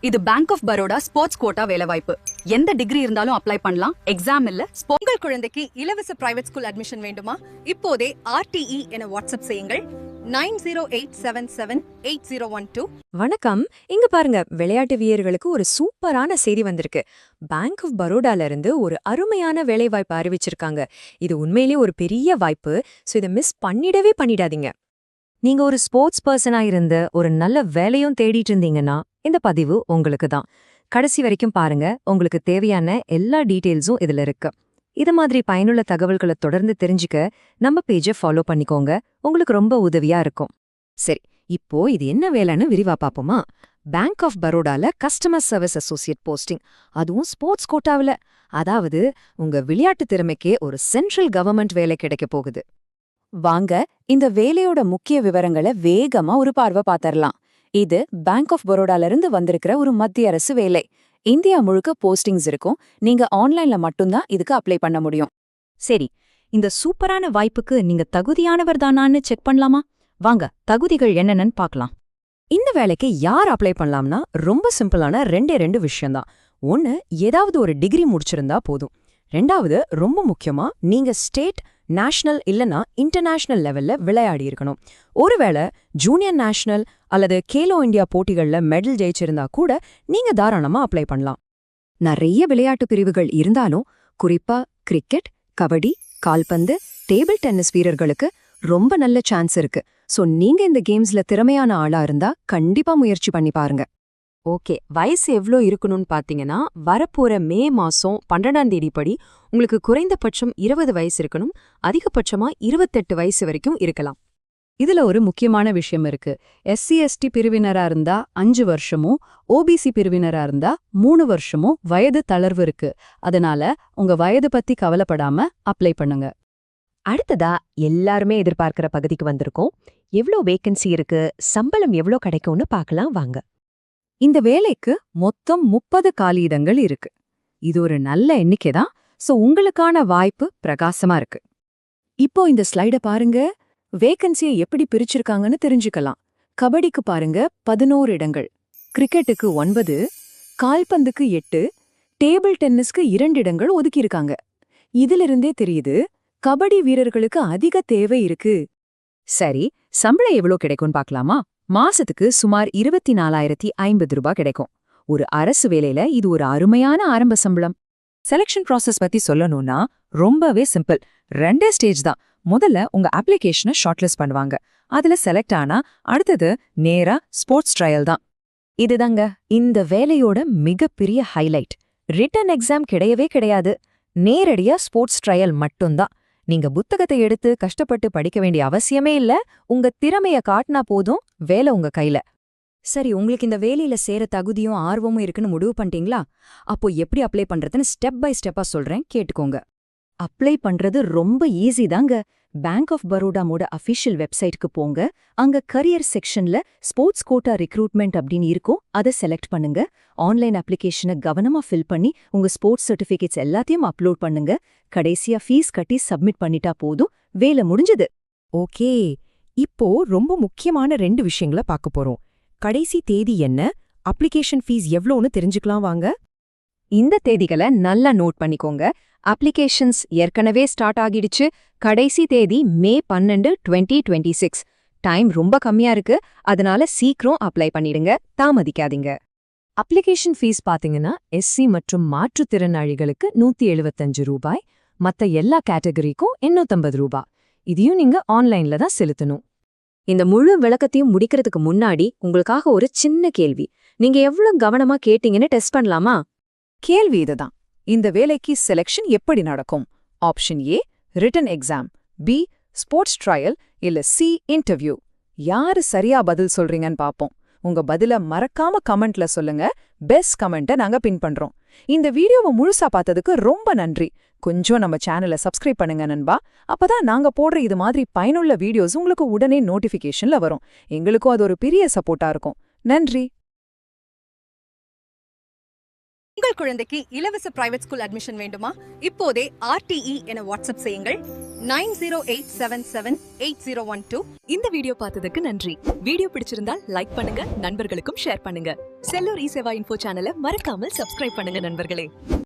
இது bank of Baroda sports quota வேலைவாய்ப்பு. எந்த டிகிரி இருந்தாலும் அப்ளை பண்ணலாம். எக்ஸாம் இல்ல. உங்கள் குழந்தைக்கு இலவச பிரைவேட் ஸ்கூல் அட்மிஷன் வேண்டுமா? இப்போதே RTE என வாட்ஸ்அப் செய்யுங்கள் 9087780112. வணக்கம். இங்க பாருங்க, விளையாட்டு வீரர்களுக்கு ஒரு சூப்பரான செய்தி வந்திருக்கு. பேங்க் ஆஃப் பரோடால இருந்து ஒரு அருமையான வேலைவாய்ப்பு அறிவிச்சிருக்காங்க. இது உண்மையிலேயே ஒரு பெரிய வாய்ப்பு. சோ இதை மிஸ் பண்ணிடாதீங்க. நீங்க ஒரு ஸ்போர்ட்ஸ் பர்சனா இருந்து ஒரு நல்ல வேலையும் தேடிட்டு இருந்தீங்கன்னா இந்த பதிவு உங்களுக்கு தான். கடைசி வரைக்கும் பாருங்க, உங்களுக்கு தேவையான எல்லா டீட்டெயில்ஸும் இதுல இருக்கு. இது மாதிரி பயனுள்ள தகவல்களை தொடர்ந்து தெரிஞ்சுக்க நம்ம பேஜை ஃபாலோ பண்ணிக்கோங்க. உங்களுக்கு ரொம்ப உதவியா இருக்கும். சரி, இப்போ இது என்ன வேலைன்னு விரிவா பாப்போமா? பேங்க் ஆஃப் பரோடால கஸ்டமர் சர்வீஸ் அசோசியேட் போஸ்டிங், அதுவும் ஸ்போர்ட்ஸ் கோட்டாவில். அதாவது உங்க விளையாட்டு திறமைக்கே ஒரு சென்ட்ரல் கவர்மெண்ட் வேலை கிடைக்க போகுது. வாங்க, இந்த வேலையோட முக்கிய விவரங்களை வேகமா ஒரு பார்வை பாத்தரலாம். இது பேங்க் ஆஃப் பரோடால இருந்து வந்திருக்கிற ஒரு மத்திய அரசு வேலை. இந்தியா முழுக்க போஸ்டிங்ஸ் இருக்கும். நீங்க ஆன்லைன்ல மட்டும்தான் இதுக்கு அப்ளை பண்ண முடியும். சரி, இந்த சூப்பரான வாய்ப்புக்கு நீங்க தகுதியானவர் தானான்னு செக் பண்ணலாமா? வாங்க, தகுதிகள் என்னென்னு பார்க்கலாம். இந்த வேலைக்கு யார் அப்ளை பண்ணலாம்னா ரொம்ப சிம்பிளான ரெண்டு விஷயம்தான். ஒன்னு, ஏதாவது ஒரு டிகிரி முடிச்சிருந்தா போதும். ரெண்டாவது, ரொம்ப முக்கியமா, நீங்க ஸ்டேட், நேஷனல் இல்லனா இன்டர்நேஷனல் லெவல்ல விளையாடி இருக்கணும். ஒருவேளை ஜூனியர் நேஷனல் அல்லது கேலோ இந்தியா போட்டிகள்ல மெடல் ஜெயிச்சிருந்தா கூட நீங்க தாராளமா அப்ளை பண்ணலாம். நிறைய விளையாட்டு பிரிவுகள் இருந்தாலும் குறிப்பா கிரிக்கெட், கபடி, கால்பந்து, டேபிள் டென்னிஸ் வீரர்களுக்கு ரொம்ப நல்ல சான்ஸ் இருக்கு. சோ நீங்க இந்த கேம்ஸ்ல திறமையான ஆளா இருந்தா கண்டிப்பா முயற்சி பண்ணி பாருங்க. ஓகே, வயசு எவ்வளோ இருக்கணும்னு பார்த்தீங்கன்னா, வரப்போற மே மாசம் 12ஆம் தேதி படி உங்களுக்கு குறைந்தபட்சம் 20 வயசு இருக்கணும். அதிகபட்சமா 28 வயசு வரைக்கும் இருக்கலாம். இதுல ஒரு முக்கியமான விஷயம் இருக்கு. SC/ST பிரிவினரா இருந்தா 5 வருஷமும், OBC பிரிவினரா இருந்தா 3 வருஷமும் வயது தளர்வு இருக்கு. அதனால உங்க வயது பத்தி கவலைப்படாம அப்ளை பண்ணுங்க. அடுத்ததா எல்லாருமே எதிர்பார்க்கிற பகுதிக்கு வந்திருக்கோம். எவ்வளோ வேகன்சி இருக்கு, சம்பளம் எவ்வளோ கிடைக்கும்னு பார்க்கலாம் வாங்க. இந்த வேலைக்கு மொத்தம் 30 காலியிடங்கள் இருக்கு. இது ஒரு நல்ல எண்ணிக்கை தான். சோ உங்களுக்கான வாய்ப்பு பிரகாசமா இருக்கு. இப்போ இந்த ஸ்லைட பாருங்க. வேகன்சியை எப்படி பிரிச்சிருக்காங்கன்னு தெரிஞ்சுக்கலாம். கபடிக்கு பாருங்க 11 இடங்கள், கிரிக்கெட்டுக்கு 9, கால்பந்துக்கு 8, டேபிள் டென்னிஸ்க்கு 2 இடங்கள் ஒதுக்கியிருக்காங்க. இதிலிருந்தே தெரியுது கபடி வீரர்களுக்கு அதிக தேவை இருக்கு. சரி, சம்பளம் எவ்வளோ கிடைக்கும்னு பார்க்கலாமா? மாசத்துக்கு சுமார் 24,050 ரூபாய் கிடைக்கும். ஒரு அரசு வேலையில இது ஒரு அருமையான ஆரம்ப சம்பளம். செலக்ஷன் ப்ராசஸ் பத்தி சொல்லணும்னா ரொம்பவே சிம்பிள். 2 ஸ்டேஜ் தான். முதல்ல உங்க அப்ளிகேஷனை ஷார்ட்லிஸ்ட் பண்ணுவாங்க. அதுல செலக்ட் ஆனா அடுத்தது நேரா ஸ்போர்ட்ஸ் ட்ரையல் தான். இதுதாங்க இந்த வேலையோட மிகப்பெரிய ஹைலைட். ரிட்டன் எக்ஸாம் கிடையவே கிடையாது. நேரடியா ஸ்போர்ட்ஸ் ட்ரையல் மட்டும்தான். நீங்க புத்தகத்தை எடுத்து கஷ்டப்பட்டு படிக்க வேண்டிய அவசியமே இல்ல. உங்க திறமைய காட்டினா போதும், வேலை உங்க கையில. சரி, உங்களுக்கு இந்த வேலையில சேர தகுதியும் ஆர்வமும் இருக்குன்னு முடிவு பண்ணிட்டீங்களா? அப்போ எப்படி அப்ளை பண்றதுன்னு ஸ்டெப் பை ஸ்டெப்பா சொல்றேன், கேட்டுக்கோங்க. அப்ளை பண்றது ரொம்ப ஈஸி தாங்க. பேங்க் ஆஃப் பரோடாமோட அஃபிஷியல் வெப்சைட்க்கு போங்க. அங்க கரியர் செக்ஷன்ல ஸ்போர்ட்ஸ் கோட்டா ரிக்ரூட்மெண்ட் அப்படின்னு இருக்கும். அதை செலக்ட் பண்ணுங்க. ஆன்லைன் அப்ளிகேஷனை கவனமா ஃபில் பண்ணி உங்க ஸ்போர்ட்ஸ் சர்டிஃபிகேட்ஸ் எல்லாத்தையும் அப்லோட் பண்ணுங்க. கடைசியா ஃபீஸ் கட்டி சப்மிட் பண்ணிட்டா போதும், வேலை முடிஞ்சது. ஓகே, இப்போ ரொம்ப முக்கியமான 2 விஷயங்களை பார்க்க போறோம். கடைசி தேதி என்ன, அப்ளிகேஷன் ஃபீஸ் எவ்வளோன்னு தெரிஞ்சுக்கலாம் வாங்க. இந்த தேதிகளை நல்லா நோட் பண்ணிக்கோங்க. அப்ளிகேஷன்ஸ் ஏற்கனவே ஸ்டார்ட் ஆகிடுச்சு. கடைசி தேதி May 12, 2026. டைம் ரொம்ப கம்மியா இருக்கு. அதனால சீக்கிரம் அப்ளை பண்ணிடுங்க, தாமதிக்காதீங்க. அப்ளிகேஷன் ஃபீஸ் பாத்தீங்கன்னா SC மற்றும் மாற்றுத்திறனாளிகளுக்கு 175 ரூபாய், மத்த எல்லா கேட்டகரிக்கும் 850 ரூபாய். இதையும் நீங்க ஆன்லைன்ல தான் செலுத்தணும். இந்த முழு விளக்கத்தையும் முடிக்கிறதுக்கு முன்னாடி உங்களுக்காக ஒரு சின்ன கேள்வி. நீங்க எவ்வளவு கவனமா கேட்டீங்கன்னு டெஸ்ட் பண்ணலாமா? கேள்வி இதுதான். இந்த வேலைக்கு செலக்ஷன் எப்படி நடக்கும்? Option A written exam, B sports trial, இல்ல C இன்டர்வியூ. யாரு சரியா பதில் சொல்றீங்கன்னு பாப்போம். உங்க பதில மறக்காம கமெண்ட்ல சொல்லுங்க. பெஸ்ட் கமெண்ட்டை நாங்க பின் பண்றோம். இந்த வீடியோவை முழுசா பார்த்ததுக்கு ரொம்ப நன்றி. கொஞ்சம் நம்ம சேனலை சப்ஸ்கிரைப் பண்ணுங்க நண்பா. அப்பதான் நாங்க போடுற இது மாதிரி பயனுள்ள வீடியோஸ் உங்களுக்கு உடனே நோட்டிஃபிகேஷன்ல வரும். எங்களுக்கும் அது ஒரு பெரிய சப்போர்ட்டா இருக்கும். நன்றி. உங்கள் குழந்தைக்கு இலவச பிரைவேட் ஸ்கூல் அட்மிஷன் வேண்டுமா? இப்போதே RTE என வாட்ஸ்அப் செய்யுங்கள் 9087788012. இந்த வீடியோ பார்த்ததுக்கு நன்றி. வீடியோ பிடிச்சிருந்தால் லைக் பண்ணுங்க, நண்பர்களுக்கும் ஷேர் பண்ணுங்க. செல்லூர் இ சேவா இன்ஃபோ சேனலை மறக்காமல் சப்ஸ்கிரைப் பண்ணுங்க நண்பர்களே.